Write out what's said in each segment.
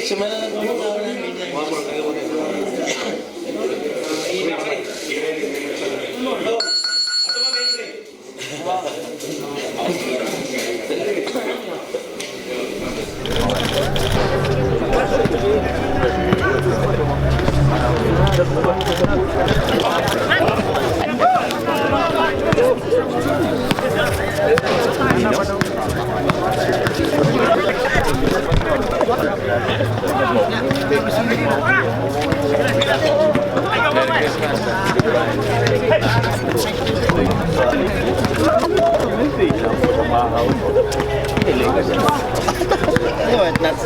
Sumala na kung tao lang ganyan.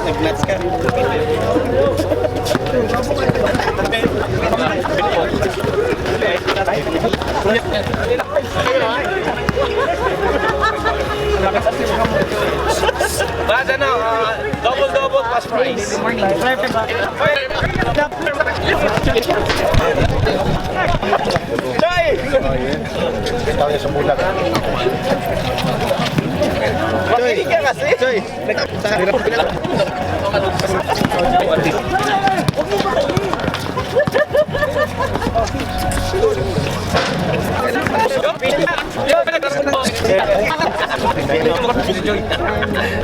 Nag-nuts ka. But double plus price. Good morning. Tayo sa bulag. Choy! Choy!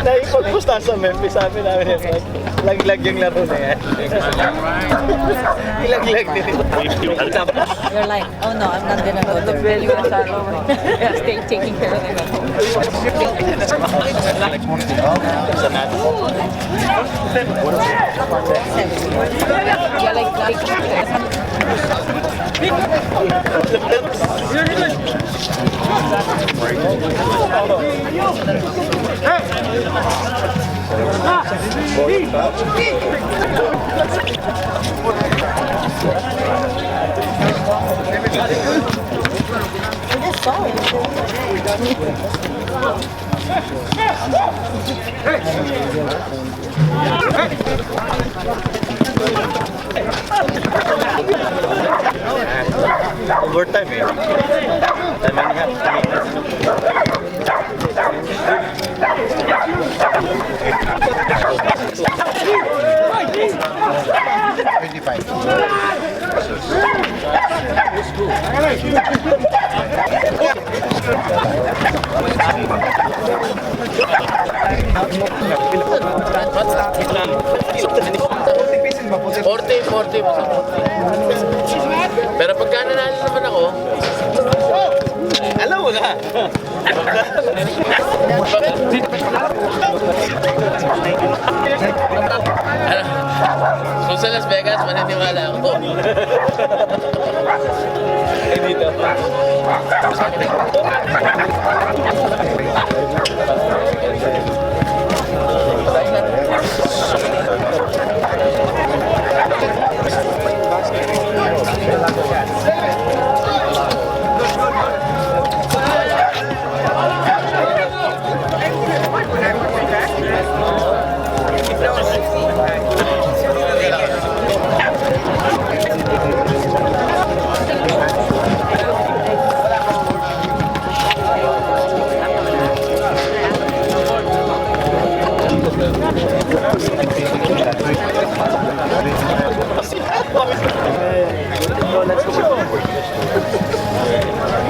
Naipagpustahan sa Memphis, sabi namin yan. Laglag yung laro na yan. Ilaglag din. You're like, oh no, I'm not gonna go there. Yeah, stay taking care of them at home. Yeah, like. Overtime eh. Time and a half. Pero pagka nanalo naman ako, alam mo na. kung sa Las Vegas, maniniwala ako. Dito.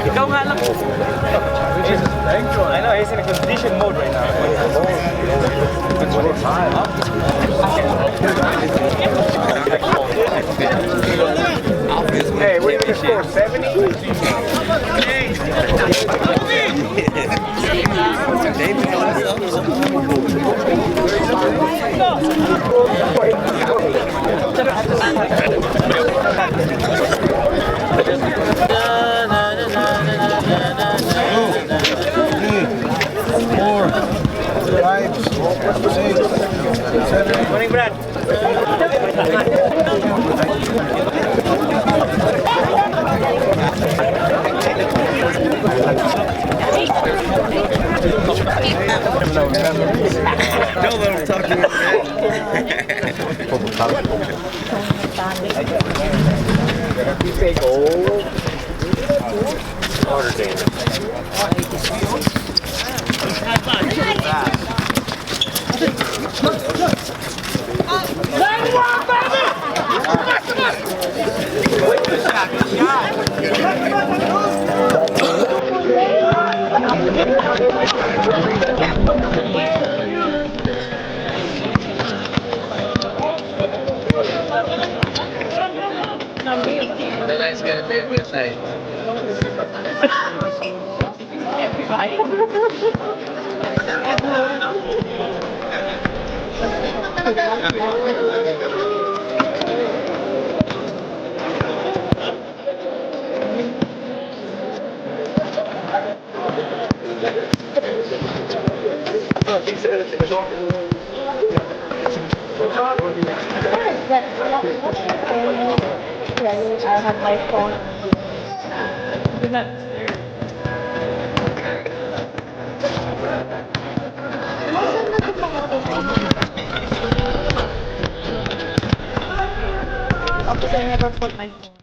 Ikaw nga lang. I know, he's in a condition mode right now. Hey, what do you think score? 70? Morning, Brad. Don't let him talk to me, man. Tonight's gonna be a good night. I have my phone. Do not. Because I never put my phone.